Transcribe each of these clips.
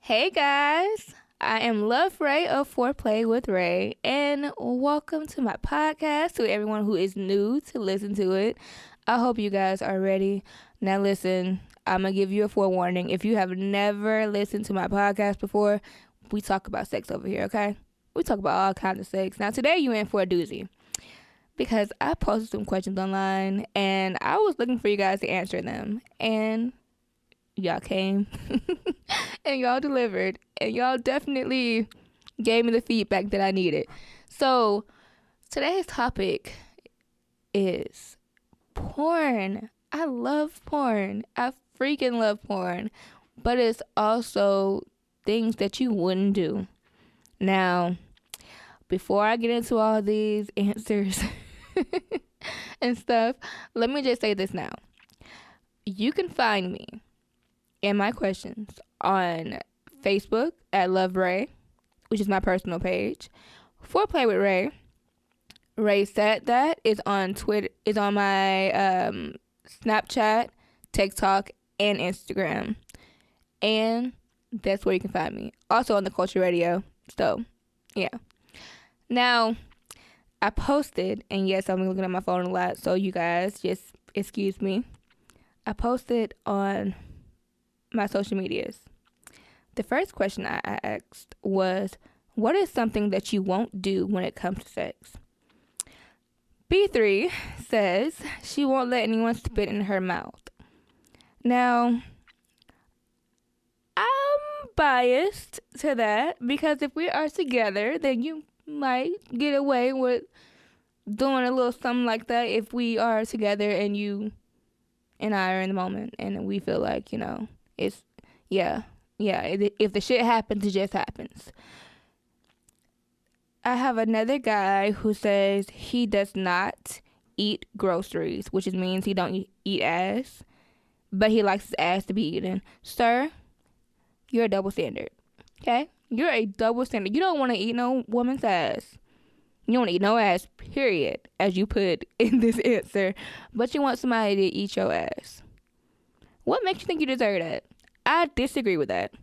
Hey guys, I am Love Ray of Foreplay with Ray, and welcome to my podcast. To everyone who is new to listen to it, I hope you guys are ready. Now, listen, I'm gonna give you a forewarning. If you have never listened to my podcast before, we talk about sex over here, okay? We talk about all kinds of sex. Now, today you in for a doozy because I posted some questions online and I was looking for you guys to answer them, and y'all came and y'all delivered, and y'all definitely gave me the feedback that I needed. So today's topic is porn. I love porn. I freaking love porn, but it's also things that you wouldn't do. Now, before I get into all these answers and stuff, let me just say this now. You can find me and my questions on Facebook at Love Ray, which is my personal page. Foreplay with Ray. Ray said that is on Twitter, is on my Snapchat, TikTok, and Instagram. And that's where you can find me. Also on the Culture Radio. So, yeah. Now, I posted, and yes, I'm looking at my phone a lot, so you guys just excuse me. I posted on my social medias. The first question I asked was, what is something that you won't do when it comes to sex? B3 says she won't let anyone spit in her mouth. Now, I'm biased to that because if we are together, then you might get away with doing a little something like that if we are together and you and I are in the moment and we feel like, it's, yeah, if the shit happens, it just happens. I have another guy who says he does not eat groceries, which means he don't eat ass, but he likes his ass to be eaten. Sir, you're a double standard, okay? You're a double standard. You don't want to eat no woman's ass. You don't want to eat no ass, period, as you put in this answer, but you want somebody to eat your ass. What makes you think you deserve that? I disagree with that.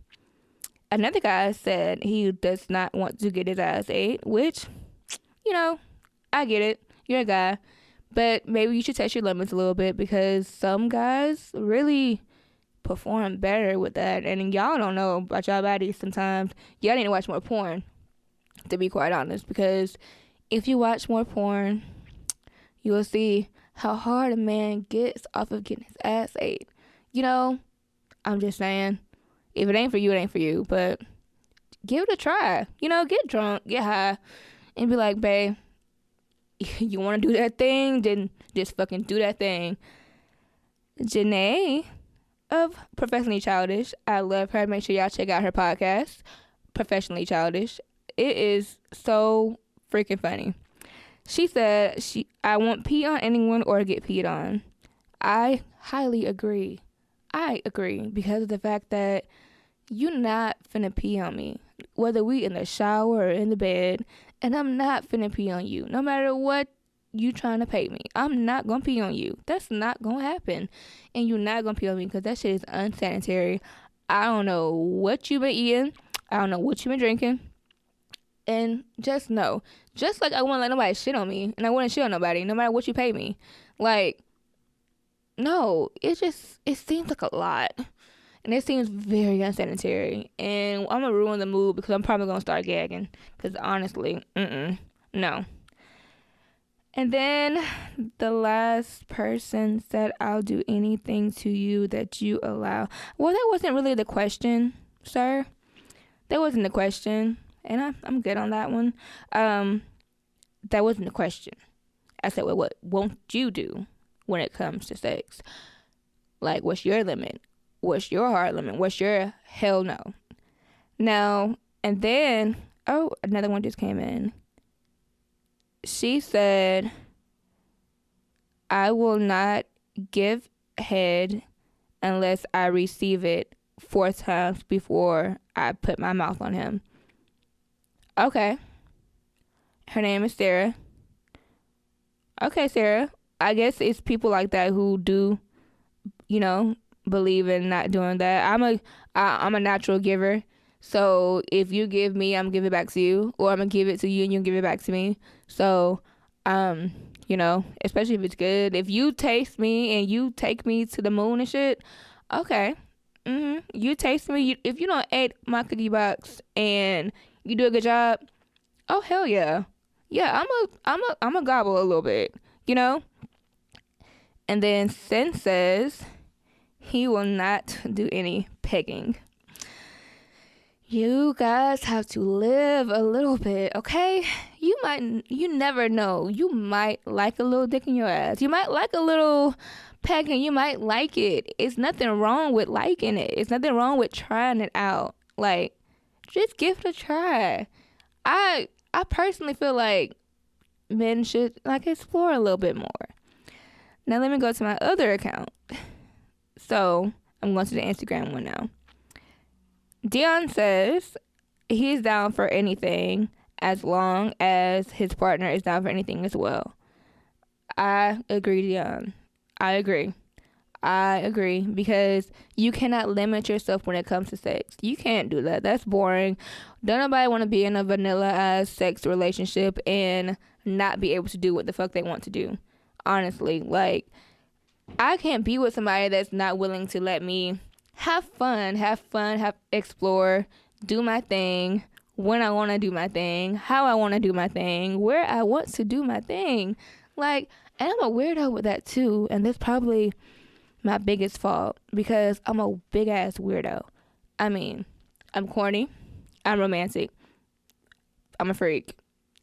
Another guy said he does not want to get his ass ate, which, I get it. You're a guy. But maybe you should test your limits a little bit because some guys really perform better with that. And y'all don't know about y'all bodies sometimes. Y'all need to watch more porn, to be quite honest. Because if you watch more porn, you will see how hard a man gets off of getting his ass ate. I'm just saying, if it ain't for you, it ain't for you. But give it a try. Get drunk, get high, and be like, babe, you want to do that thing? Then just fucking do that thing. Janae of Professionally Childish, I love her. Make sure y'all check out her podcast, Professionally Childish. It is so freaking funny. She said, I won't pee on anyone or get peed on. I highly agree. I agree because of the fact that you're not finna pee on me, whether we in the shower or in the bed, and I'm not finna pee on you. No matter what you trying to pay me, I'm not gonna pee on you. That's not gonna happen, and you're not gonna pee on me because that shit is unsanitary. I don't know what you been eating. I don't know what you been drinking. And just know, just like I wouldn't let nobody shit on me, and I wouldn't shit on nobody, no matter what you pay me. Like, no, it seems like a lot. And it seems very unsanitary. And I'm going to ruin the mood because I'm probably going to start gagging. Because honestly, no. And then the last person said, I'll do anything to you that you allow. Well, that wasn't really the question, sir. That wasn't the question. And I'm good on that one. That wasn't the question. I said, well, what won't you do when it comes to sex? Like, what's your limit? What's your hard limit? What's your hell no? Now, and then, another one just came in. She said, I will not give head unless I receive it 4 times before I put my mouth on him. Okay. Her name is Sarah. Okay, Sarah. I guess it's people like that who do, believe in not doing that. I'm a natural giver, So if you give me, I'm giving it back to you, or I'm gonna give it to you and you give it back to me. So, especially if it's good. If you taste me and you take me to the moon and shit, okay. You taste me. If you don't eat my cookie box and you do a good job, oh hell yeah, yeah. I'm a gobble a little bit, you know. And then Sin says he will not do any pegging. You guys have to live a little bit, okay? You never know. You might like a little dick in your ass. You might like a little pegging. You might like it. It's nothing wrong with liking it. It's nothing wrong with trying it out. Like, just give it a try. I personally feel like men should like explore a little bit more. Now let me go to my other account. So I'm going to the Instagram one now. Dion says he's down for anything as long as his partner is down for anything as well. I agree, Dion. I agree because you cannot limit yourself when it comes to sex. You can't do that. That's boring. Don't nobody want to be in a vanilla ass sex relationship and not be able to do what the fuck they want to do. Honestly, like, I can't be with somebody that's not willing to let me have fun, explore, do my thing, when I want to do my thing, how I want to do my thing, where I want to do my thing. Like, and I'm a weirdo with that too, and that's probably my biggest fault because I'm a big ass weirdo. I mean, I'm corny, I'm romantic, I'm a freak.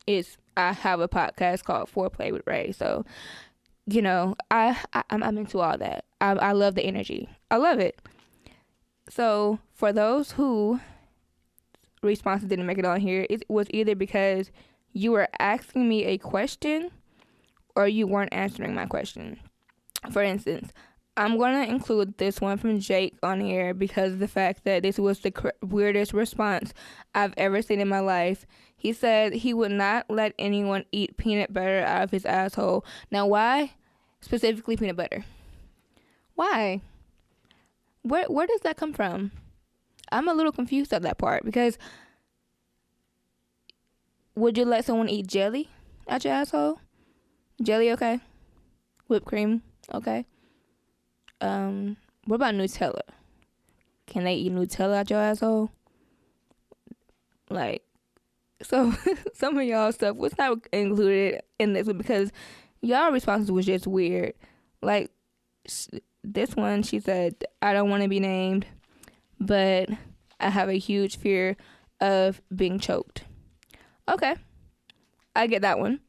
I have a podcast called Foreplay with Ray, so I'm into all that. I love the energy. I love it. So for those who responses didn't make it on here, it was either because you were asking me a question or you weren't answering my question. For instance, I'm going to include this one from Jake on here because of the fact that this was the weirdest response I've ever seen in my life. He said he would not let anyone eat peanut butter out of his asshole. Now, why specifically peanut butter? Why? Where does that come from? I'm a little confused at that part because would you let someone eat jelly out your asshole? Jelly, okay. Whipped cream, okay. What about Nutella? Can they eat Nutella out your asshole? Like, so some of y'all stuff was not included in this one because y'all responses was just weird. Like, this one, she said, I don't want to be named, but I have a huge fear of being choked. Okay, I get that one.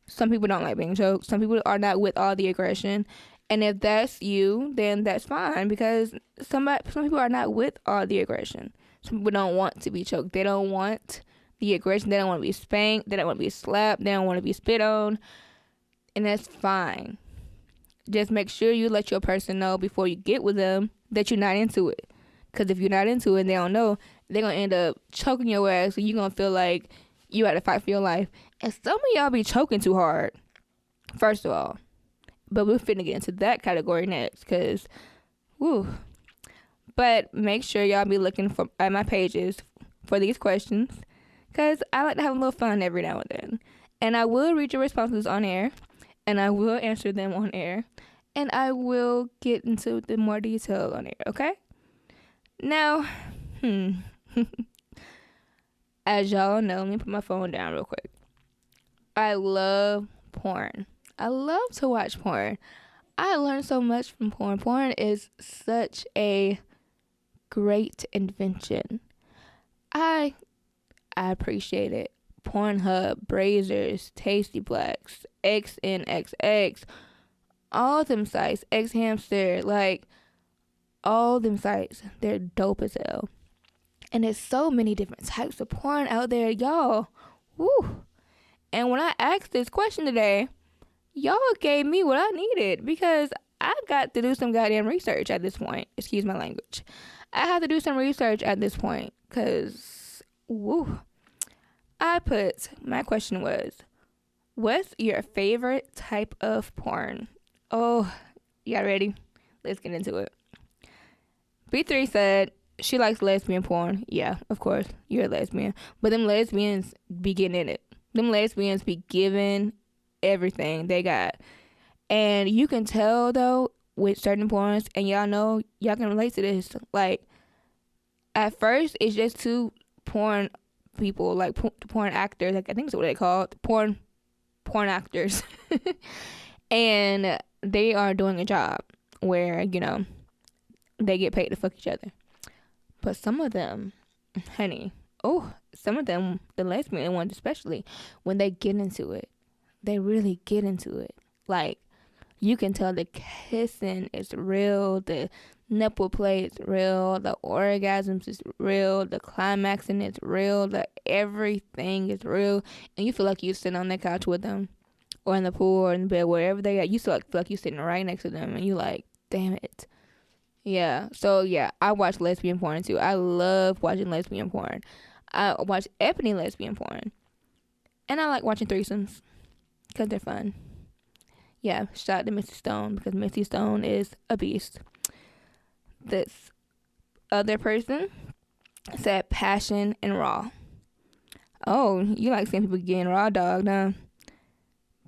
Some people don't like being choked. Some people are not with all the aggression. And if that's you, then that's fine because some people are not with all the aggression. Some people don't want to be choked. They don't want the aggression. They don't want to be spanked. They don't want to be slapped. They don't want to be spit on. And that's fine. Just make sure you let your person know before you get with them that you're not into it. Because if you're not into it and they don't know, they're going to end up choking your ass and you're going to feel like you had to fight for your life. And some of y'all be choking too hard, first of all. But we're finna get into that category next because, woo. But make sure y'all be looking at my pages for these questions because I like to have a little fun every now and then. And I will read your responses on air. And I will answer them on air. And I will get into the more detail on air, okay? Now, as y'all know, let me put my phone down real quick. I love porn. I love to watch porn. I learned so much from porn. Porn is such a great invention. I appreciate it. Pornhub, Brazzers, Tasty Blacks, XNXX, all them sites, X Hamster, like all them sites, they're dope as hell. And there's so many different types of porn out there, y'all. Woo. And when I asked this question today, y'all gave me what I needed because I got to do some goddamn research at this point. Excuse my language. I have to do some research at this point because, woo. My question was, what's your favorite type of porn? Oh, y'all ready? Let's get into it. B3 said, She likes lesbian porn. Yeah, of course, you're a lesbian. But them lesbians be getting in it. Them lesbians be giving everything they got. And you can tell, though, with certain porns, and y'all know, y'all can relate to this. Like, at first, it's just two porn people, like porn actors. Like, I think that's what they call it. Porn actors. And they are doing a job where, they get paid to fuck each other. But some of them, honey, some of them, the lesbian ones especially, when they get into it, they really get into it. Like, you can tell the kissing is real, the nipple play is real, the orgasms is real, the climaxing is real, the everything is real, and you feel like you're sitting on the couch with them, or in the pool, or in the bed, wherever they at. You feel like you're sitting right next to them, and you like, damn it. Yeah, so yeah, I watch lesbian porn too. I love watching lesbian porn. I watch Ep9 lesbian porn. And I like watching threesomes because they're fun. Yeah, shout out to Missy Stone because Missy Stone is a beast. This other person said passion and raw. Oh, you like seeing people getting raw dog, huh?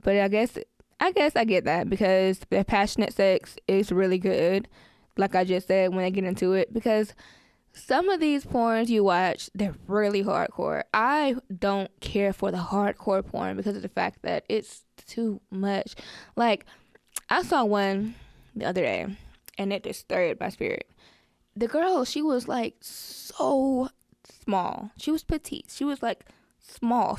But I guess I get that because the passionate sex is really good. Like I just said, when they get into it, because some of these porns you watch, they're really hardcore. I don't care for the hardcore porn because of the fact that it's too much. Like, I saw one the other day, and it disturbed my spirit. The girl, she was like so small. She was petite. She was like small.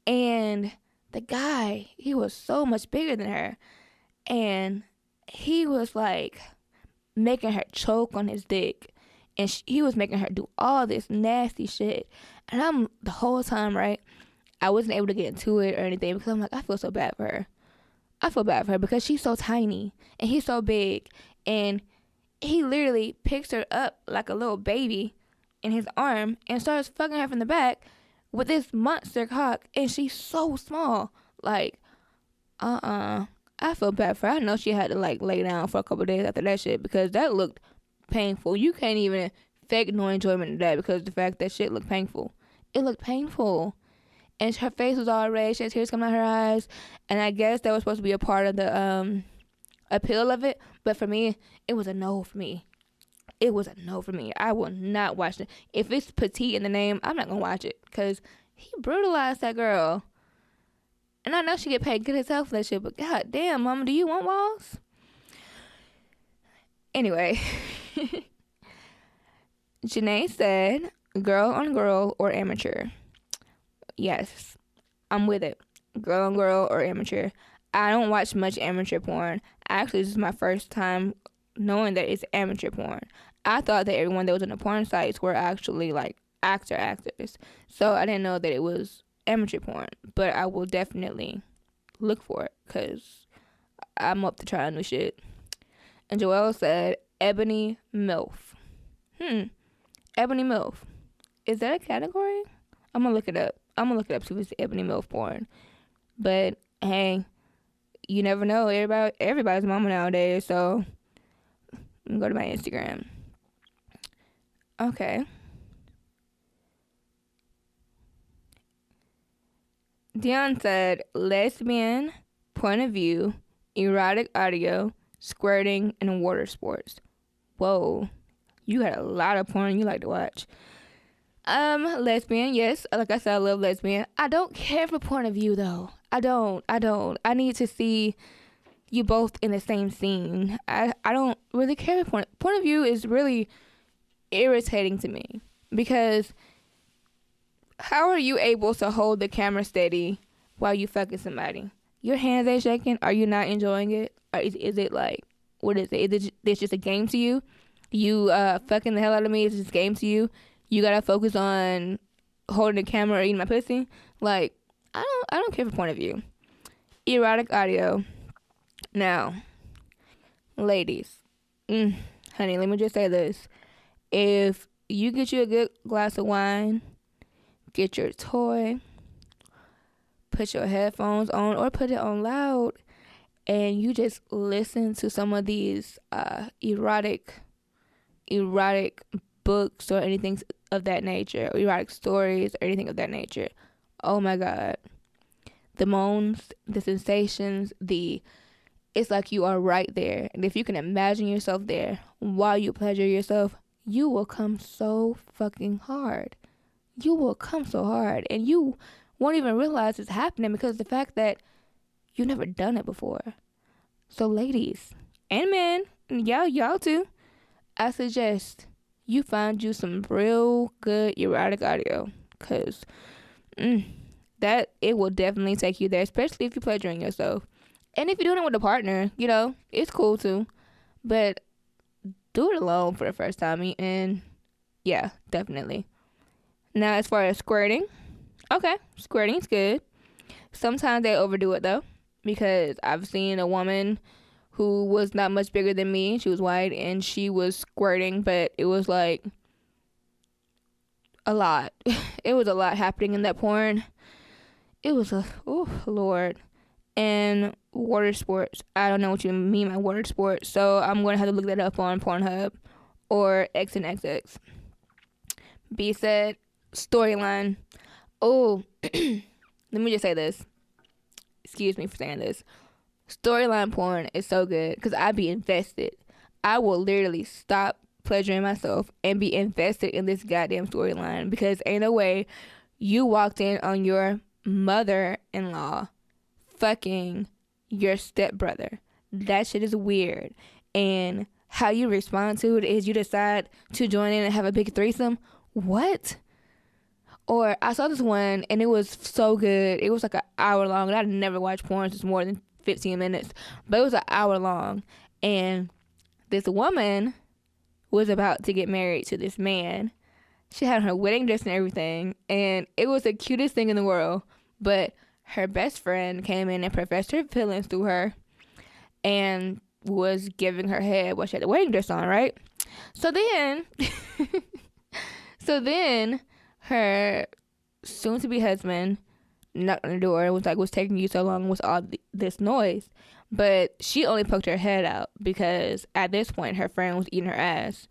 And the guy, he was so much bigger than her. And he was like making her choke on his dick, and he was making her do all this nasty shit. And I'm the whole time, right, I wasn't able to get into it or anything because I'm like, I feel so bad for her. I feel bad for her because she's so tiny and he's so big, and he literally picks her up like a little baby in his arm and starts fucking her from the back with this monster cock, and she's so small. Like, I feel bad for her. I know she had to like lay down for a couple of days after that shit because that looked painful. You can't even fake no enjoyment of that because the fact that shit looked painful. It looked painful. And her face was all red. She had tears coming out her eyes. And I guess that was supposed to be a part of the appeal of it. But for me, it was a no for me. It was a no for me. I will not watch it. If it's petite in the name, I'm not going to watch it because he brutalized that girl. And I know she get paid good as hell for that shit, but god damn, mama, do you want walls? Anyway, Janae said, girl on girl or amateur. Yes, I'm with it. Girl on girl or amateur. I don't watch much amateur porn. Actually, this is my first time knowing that it's amateur porn. I thought that everyone that was on the porn sites were actually like actors. So I didn't know that it was amateur porn, but I will definitely look for it because I'm up to trying new shit. And Joelle said ebony MILF. Ebony MILF, is that a category? I'm gonna look it up. See if it's ebony MILF porn. But hey, you never know. Everybody's mama nowadays, so I'm gonna go to my Instagram. Okay. Dion said lesbian, point of view, erotic audio, squirting, and water sports. Whoa, you got a lot of porn you like to watch. Lesbian, yes. Like I said, I love lesbian. I don't care for point of view though. I don't. I need to see you both in the same scene. I don't really care for point of view is really irritating to me because how are you able to hold the camera steady while you fucking somebody? Your hands ain't shaking. Are you not enjoying it? Or is it like, what is it? Is it just a game to you? You fucking the hell out of me. It's just a game to you. You gotta focus on holding the camera or eating my pussy. Like, I don't care for point of view. Erotic audio. Now, ladies, honey, let me just say this. If you get you a good glass of wine, get your toy, put your headphones on or put it on loud, and you just listen to some of these erotic books or anything of that nature, or erotic stories or anything of that nature. Oh my God. The moans, the sensations, it's like you are right there. And if you can imagine yourself there while you pleasure yourself, you will come so fucking hard. You will come so hard. And you won't even realize it's happening because of the fact that you've never done it before. So ladies and men, and y'all too, I suggest you find you some real good erotic audio. Because that it will definitely take you there, especially if you're pleasuring yourself. And if you're doing it with a partner, it's cool too. But do it alone for the first time. And yeah, definitely. Now, as far as squirting, okay, squirting's good. Sometimes they overdo it though, because I've seen a woman who was not much bigger than me. She was white and she was squirting, but it was like a lot. It was a lot happening in that porn. It was Lord. And water sports. I don't know what you mean by water sports, so I'm going to have to look that up on Pornhub or X and XX. B said, storyline. Oh, let me just say this. Excuse me for saying this. Storyline porn is so good because I be invested. I will literally stop pleasuring myself and be invested in this goddamn storyline because ain't no way you walked in on your mother-in-law fucking your stepbrother. That shit is weird. And how you respond to it is you decide to join in and have a big threesome. What? Or I saw this one and it was so good. It was like an hour long. And I'd never watched porn just more than 15 minutes. But it was an hour long. And this woman was about to get married to this man. She had her wedding dress and everything. And it was the cutest thing in the world. But her best friend came in and professed her feelings to her and was giving her head while she had the wedding dress on, right? So then her soon-to-be husband knocked on the door and was like, what's taking you so long with all this noise? But she only poked her head out because at this point her friend was eating her ass.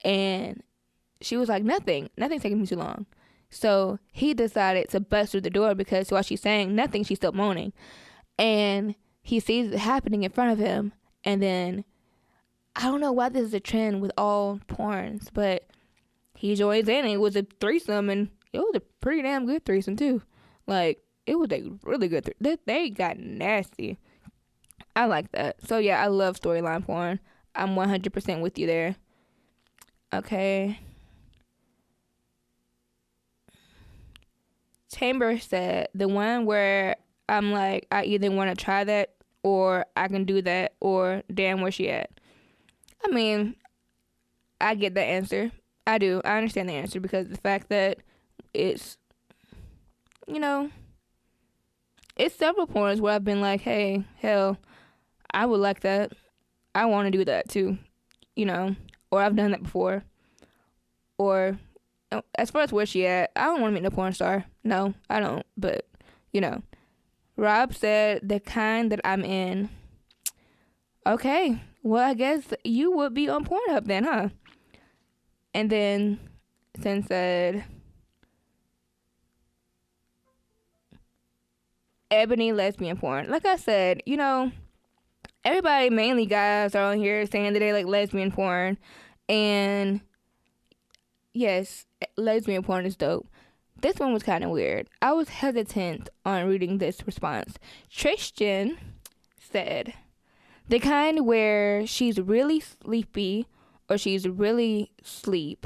And she was like, nothing's taking me too long. So he decided to bust through the door because while she's saying nothing, she's still moaning. And he sees it happening in front of him. And then, I don't know why this is a trend with all porns, but he joins in and it was a threesome. And it was a pretty damn good threesome too. Like, it was a really good they got nasty. I like that. So yeah, I love storyline porn. I'm 100% with you there. Okay. Chamber said, the one where I'm like, I either want to try that or I can do that or damn, where she at? I mean, I get that answer. I do. I understand the answer because the fact that it's several porns where I've been like, hey, hell, I would like that. I want to do that too, or I've done that before. Or as far as where she at, I don't want to meet no porn star. No, I don't. But, Rob said the kind that I'm in. Okay. Well, I guess you would be on Pornhub then, huh? And then Sin said, ebony lesbian porn. Like I said, everybody, mainly guys, are on here saying that they like lesbian porn. And yes, lesbian porn is dope. This one was kind of weird. I was hesitant on reading this response. Tristan said, the kind where she's really sleepy or she's really asleep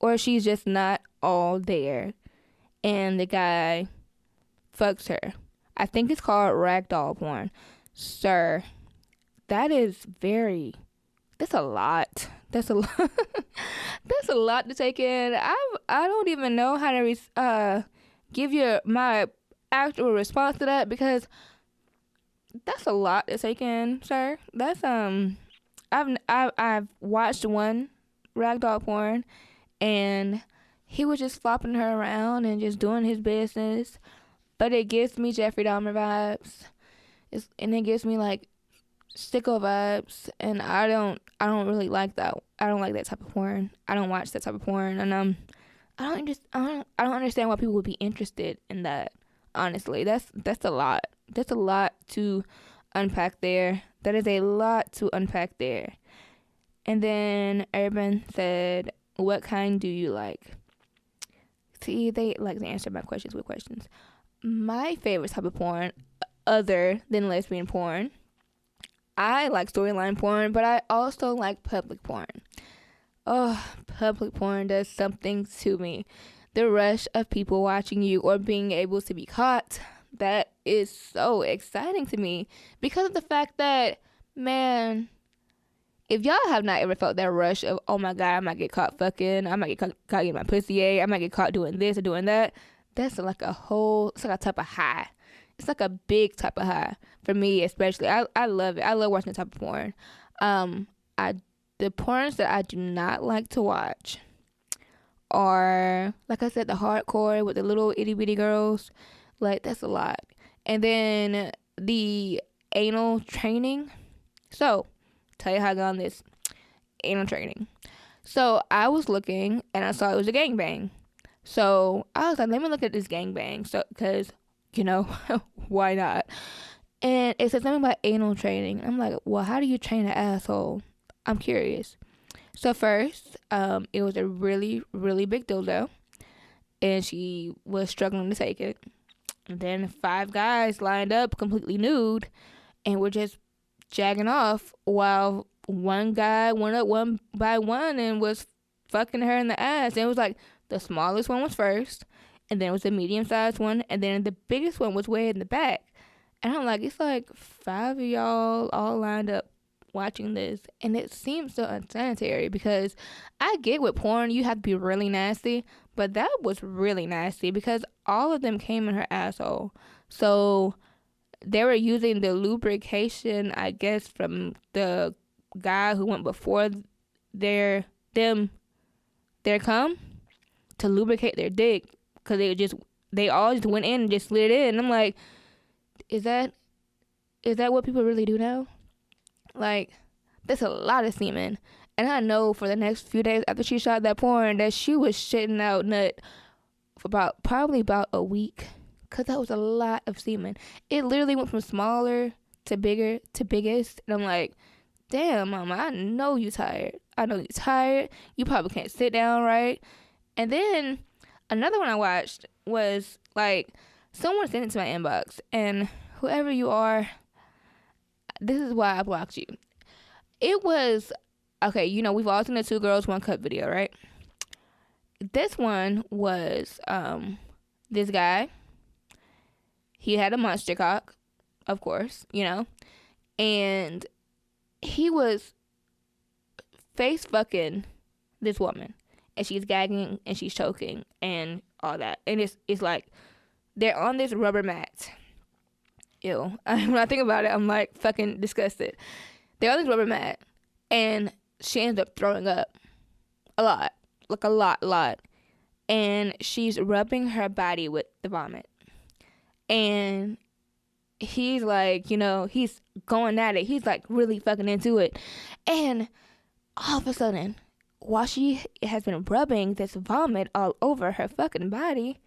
or she's just not all there and the guy fucks her. I think it's called ragdoll porn. Sir, that's a lot. That's a lot. That's a lot to take in. I don't even know how to give you my actual response to that because that's a lot to take in, sir. That's I've watched one ragdoll porn and he was just flopping her around and just doing his business, but it gives me Jeffrey Dahmer vibes. And it gives me like sicko vibes, and I don't really like that. I don't like that type of porn. I don't watch that type of porn, and I don't understand why people would be interested in that. Honestly, that's a lot. That's a lot to unpack there. That is a lot to unpack there. And then Urban said, "What kind do you like?" See, they like to answer my questions with questions. My favorite type of porn, other than lesbian porn, I like storyline porn, but I also like public porn. Oh, public porn does something to me. The rush of people watching you or being able to be caught, that is so exciting to me because of the fact that, man, if y'all have not ever felt that rush of, oh my God, I might get caught fucking, I might get caught getting my pussy ate, I might get caught doing this or doing that, that's like it's like a type of high. It's like a big type of high for me, especially. I love it. I love watching that type of porn. The porns that I do not like to watch are, like I said, the hardcore with the little itty bitty girls. Like, that's a lot. And then the anal training. So, tell you how I got on this anal training. So, I was looking and I saw it was a gangbang. So, I was like, let me look at this gangbang. So, because, why not? And it said something about anal training. I'm like, well, how do you train an asshole? I'm curious. So first, it was a really, really big dildo, and she was struggling to take it. And then 5 guys lined up, completely nude, and were just jagging off while one guy went up one by one and was fucking her in the ass. And it was like the smallest one was first, and then it was the medium-sized one, and then the biggest one was way in the back. And I'm like, it's like 5 of y'all all lined up watching this, and it seems so unsanitary because I get with porn you have to be really nasty, but that was really nasty because all of them came in her asshole. So they were using the lubrication, I guess, from the guy who went before their cum to lubricate their dick, because they all just went in and just slid in. I'm like, is that what people really do now? Like, that's a lot of semen. And I know for the next few days after she shot that porn that she was shitting out nut for probably about a week, because that was a lot of semen. It literally went from smaller to bigger to biggest. And I'm like, damn, mama, I know you tired. You probably can't sit down right. And then another one I watched was like, someone sent it to my inbox, and whoever you are, this is why I blocked you. It was, okay, we've all seen the 2 girls, 1 cup video, right? This one was this guy. He had a monster cock, of course, and he was face fucking this woman, and she's gagging and she's choking and all that. And it's like they're on this rubber mat. Ew. When I think about it, I'm like fucking disgusted. They're on this rubber mat, and she ends up throwing up a lot, like a lot. And she's rubbing her body with the vomit. And he's like, he's going at it. He's like really fucking into it. And all of a sudden, while she has been rubbing this vomit all over her fucking body,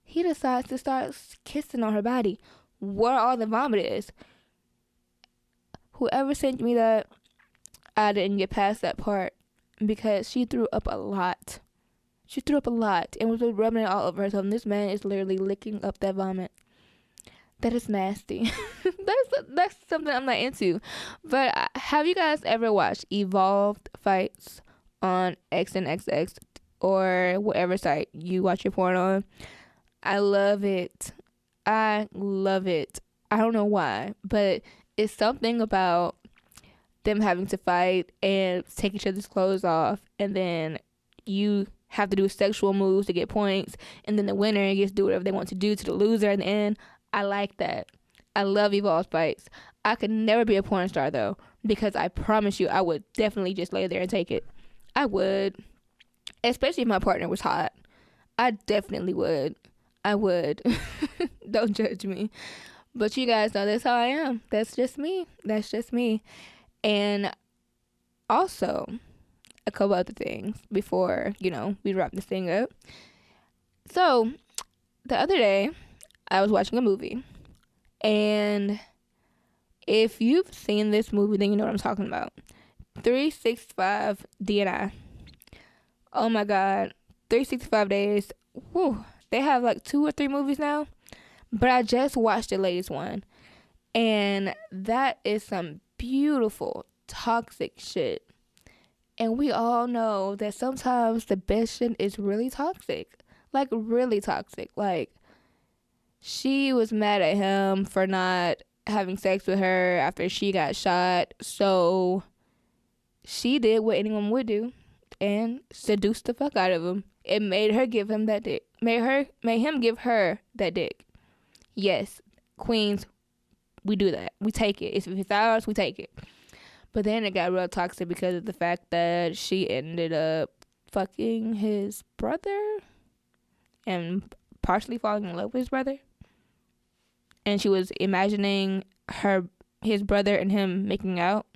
he decides to start kissing on her body where all the vomit is. Whoever sent me that, I didn't get past that part because she threw up a lot. She threw up a lot and was rubbing it all over herself. And this man is literally licking up that vomit. That is nasty. That's something I'm not into. But have you guys ever watched Evolved Fights on XNXX or whatever site you watch your porn on? I love it. I don't know why, but it's something about them having to fight and take each other's clothes off, and then you have to do sexual moves to get points, and then the winner gets to do whatever they want to do to the loser in the end. I like that. I love Evolved Fights. I could never be a porn star though, because I promise you I would definitely just lay there and take it. I would. Especially if my partner was hot. I definitely would. I would. Don't judge me. But you guys know that's how I am. That's just me. And also, a couple other things before, we wrap this thing up. So, the other day, I was watching a movie. And if you've seen this movie, then you know what I'm talking about. 365 DNI. Oh my God. 365 days. Whew. They have like 2 or 3 movies now. But I just watched the latest one. And that is some beautiful, toxic shit. And we all know that sometimes the best shit is really toxic. Like, really toxic. Like, she was mad at him for not having sex with her after she got shot. So she did what anyone would do and seduced the fuck out of him. It made her give him that dick. Made him give her that dick. Yes, queens, we do that. We take it. If it's ours, we take it. But then it got real toxic because of the fact that she ended up fucking his brother and partially falling in love with his brother. And she was imagining his brother and him making out.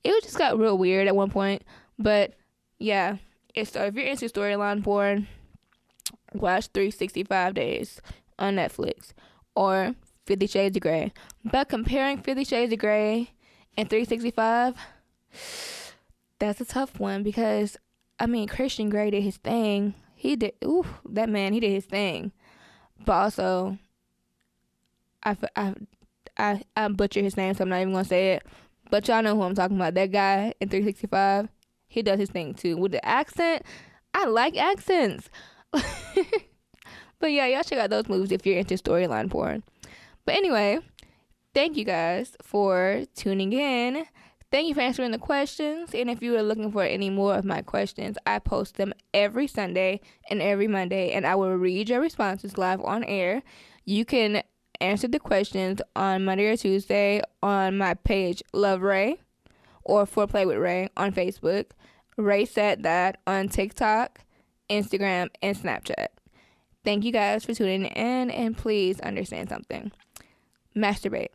It just got real weird at one point. But yeah, so if you're into storyline porn, watch 365 Days on Netflix or 50 Shades of Grey. But comparing 50 Shades of Grey and 365, that's a tough one because, Christian Grey did his thing. He did his thing. But also, I butchered his name, so I'm not even going to say it. But y'all know who I'm talking about. That guy in 365, he does his thing too. With the accent, I like accents. But yeah, y'all check out those movies if you're into storyline porn. But anyway, thank you guys for tuning in. Thank you for answering the questions. And if you are looking for any more of my questions, I post them every Sunday and every Monday. And I will read your responses live on air. You can answer the questions on Monday or Tuesday on my page, Love Ray, or Foreplay with Ray on Facebook. Ray Said That on TikTok, Instagram, and Snapchat. Thank you guys for tuning in, and please understand something. Masturbate.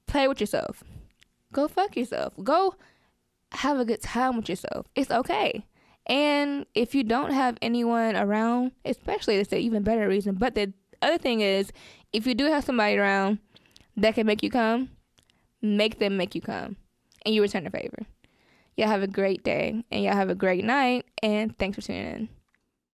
Play with yourself. Go fuck yourself. Go have a good time with yourself. It's okay. And if you don't have anyone around, especially, that's an even better reason. But the other thing is, if you do have somebody around that can make you come, make them make you come. And you return the favor. Y'all have a great day. And y'all have a great night. And thanks for tuning in.